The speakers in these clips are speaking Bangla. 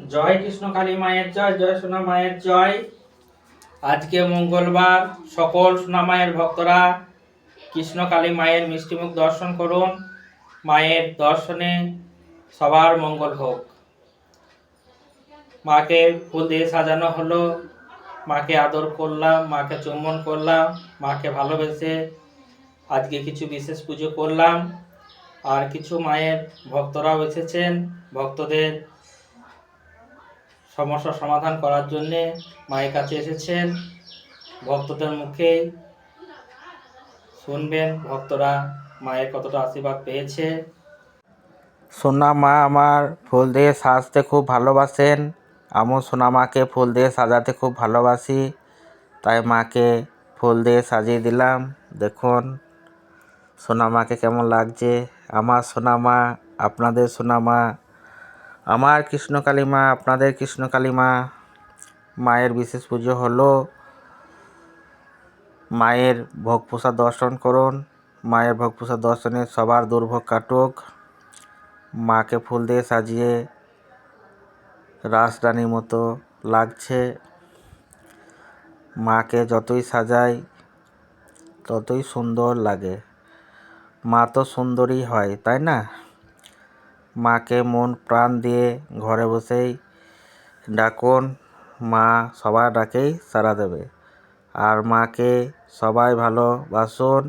জয় কৃষ্ণ কালী মায়ের জয়, জয় সোনা মায়ের জয়। আজকে মঙ্গলবার, সকল সোনা মায়ের ভক্তরা কৃষ্ণ কালী মায়ের মিষ্টিমুখ দর্শন করুন। মায়ের দর্শনে সবার মঙ্গল হোক। মাকে ফুল দিয়ে সাজানো হলো, মাকে আদর করলাম, মাকে চুম্বন করলাম, মাকে ভালোবেসে আজকে কিছু বিশেষ পুজো করলাম। আর কিছু মায়ের ভক্তরাও এসেছেন, ভক্তদের সমস্যা সমাধান করার জন্যে মায়ের কাছে এসেছেন। ভক্তদের মুখে শুনবেন ভক্তরা মায়ের কতটা আশীর্বাদ পেয়েছে। সোনা মা আমার ফুল দিয়ে সাজতে খুব ভালোবাসেন। আমিও সোনা মাকে ফুল দিয়ে সাজাতে খুব ভালোবাসি, তাই মাকে ফুল দিয়ে সাজিয়ে দিলাম। দেখুন সোনা মাকে কেমন লাগছে। আমার সোনা মা, আপনাদের সোনা মা, আমার কৃষ্ণকালী মা, আপনাদের কৃষ্ণকালী মা। মায়ের বিশেষ পুজো হলো। মায়ের ভোগ প্রসাদ দর্শন করুন। মায়ের ভোগ প্রসাদ দর্শনে সবার দুর্ভোগ কাটুক। মাকে ফুল দিয়ে সাজিয়ে রাজরানীর মতো লাগছে। মাকে যতই সাজাই ততই সুন্দর লাগে। মা তো সুন্দরী হয়, তাই না? মাকে মন প্রাণ দিয়ে ঘরে বসেই ডাকুন, মা সবার ডাকেই সাড়া দেবে। আর মাকে সবাই ভালোবাসুন।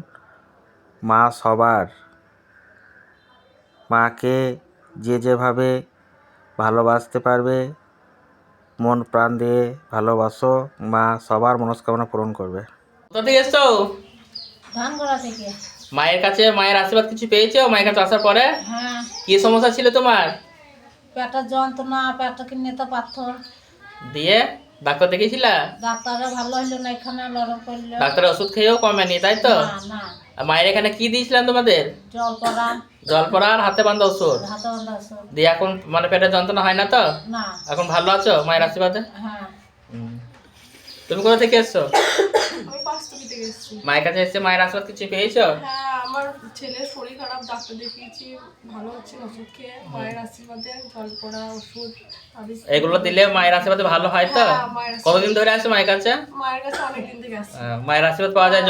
মা সবার। মাকে যে যেভাবে ভালোবাসতে পারবে মন প্রাণ দিয়ে ভালোবাসো, মা সবার মনস্কামনা পূরণ করবে। কোথা থেকে এসছো? ধানগড়া থেকে। মায়ের কাছে মায়ের আশীর্বাদ কিছু পেয়েছো মায়ের কাছে আসার পরে? হ্যাঁ, কি সমস্যা ছিল তোমার? পেটের যন্ত্রণা, পেটটা কিনে পাথর। দিয়ে ডাক্তার দেখিয়েছিলা? ডাক্তারে ভালো হইলো না, এখানে লড়াই করলো। ডাক্তারের ওষুধ খেয়েও কমেনি, তাই তো? না না, আর মায়ের এখানে কি দিয়েছিলাম তোমাদের? জল পড়া, জল পড়া আর হাতে বাঁধা ওষুধ হাতে বাঁধা ওষুধ। দিয়ে এখন মানে পেটের যন্ত্রণা হয় না তো? না। এখন ভালো আছো মায়ের আশীর্বাদে? হ্যাঁ। তুমি কোথা থেকে এসছো? আমি পাঁচটুকি থেকে এসেছি। মায়ের কাছে এসে মায়ের আশীর্বাদ কিছু পেয়েছো? হ্যাঁ, আমার ছেলের শরীর খারাপ, ডাক্তার দেখিয়েছি, ভালো হচ্ছে ওষুধ খেয়ে। মায়ের আশীর্বাদে জল পড়া, ওষুধ এগুলো দিলে মায়ের আশীর্বাদে ভালো হয় তো? হ্যাঁ, মায়ের কতদিন ধরে আসছো মায়ের কাছে? মায়ের কাছে অনেকদিন থেকে আসছি। মায়ের আশীর্বাদ পাওয়া যায়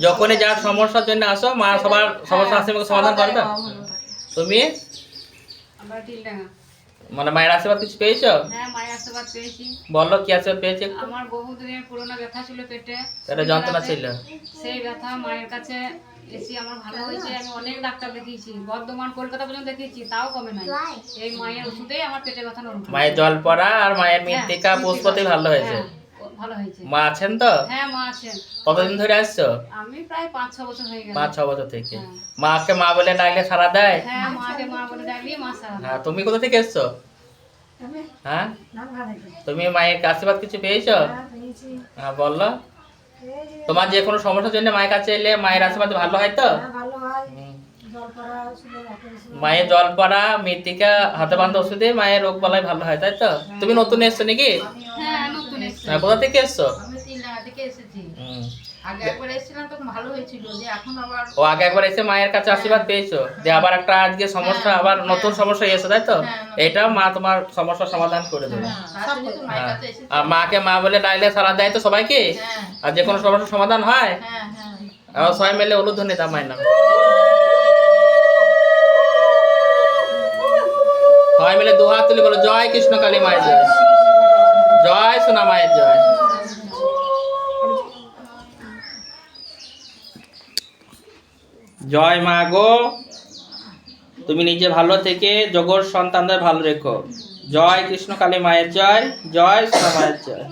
যখনই যার সমস্যার জন্য আসো, মা সবার সমস্যা সমাধান করে তো? তুমি আমরা টিলডাঙ্গা। মানে মায়ের আশীর্বাদ কিছু পেয়েছো? হ্যাঁ, মায়ের আশীর্বাদ পেয়েছি। বলো কি আশীর্বাদ পেয়েছো? আমার বহুদিনের পুরোনো ব্যথা ছিল পেটে, এটা যন্ত্রণা ছিল। সেই ব্যথা মায়ের কাছে এসে আমার ভালো হয়েছে। আমি অনেক ডাক্তার দেখিয়েছি, বর্ধমান, কলকাতা পর্যন্ত দেখিয়েছি, তাও কমে নাই। এই মায়ের ওষুধেই আমার পেটে ব্যথা নরম হয়েছে। মায়ের জল পড়া আর মায়ের মৃত্তিকা পুষ্পতে ভালো হয়েছে। হ্যাঁ, ভালো হয়েছে। মা আছেন তো? হ্যাঁ, মা আছেন। কতদিন ধরে আসছো? আমি প্রায় 5-6 বছর হয়ে গেল। 5-6 বছর থেকে। হ্যাঁ। মাকে মা বলে ডাকলে সাড়া দেয়? হ্যাঁ, মাকে মা বলে ডাকলি মা সারা দেয়। হ্যাঁ, তুমি কোথা থেকে এসছো? হ্যাঁ, তুমি মায়ের আশীর্বাদ কিছু পেয়েছো? হ্যাঁ, বললো। তোমার যে কোনো সমস্যার জন্য মায়ের কাছে এলে মায়ের আশীর্বাদ ভালো হয় তো? হুম। মায়ের জল পড়া, মৃত্তিকা, হাতে বাঁধা ওষুধে মায়ের রোগ বালাই ভালো হয়, তাই তো? তুমি নতুন এসছো নাকি? হ্যাঁ, নতুন এসেছি। কোথা থেকে এসছো? আমি টিলডাঙ্গা থেকে এসেছি। হুম। আগে একবার এসেছিলাম, তখন ভালো হয়েছিল, যে এখন আবার ও আগে একবার এসে মায়ের কাছে আশীর্বাদ পেয়েছো, যে আবার একটা আজকে সমস্যা, আবার নতুন সমস্যা এসে, তাই তো? এটা মা তোমার সমস্যার সমাধান করে দেবে। তার জন্য তো মায়ের কাছে এসেছি। আর মাকে মা বলে ডাকলে সারা দেয় তো সবাইকে? হ্যাঁ, আর যে কোনো সমস্যার সমাধান হয়। হ্যাঁ, হ্যাঁ। আর সবাই মিলে উলুধ্বনি দাও মায়ের নাম। সবাই মিলে দু হাত তুলে বলো, জয় কৃষ্ণ কালী মায়ের জয়, জয় সোনা মায়ের জয়। জয় মা গো, তুমি নিজে ভালো থেকে জগৎ সন্তানদের ভালো রেখো। জয় কৃষ্ণ কালী মায়ের জয়, জয় সোনা মায়ের জয়।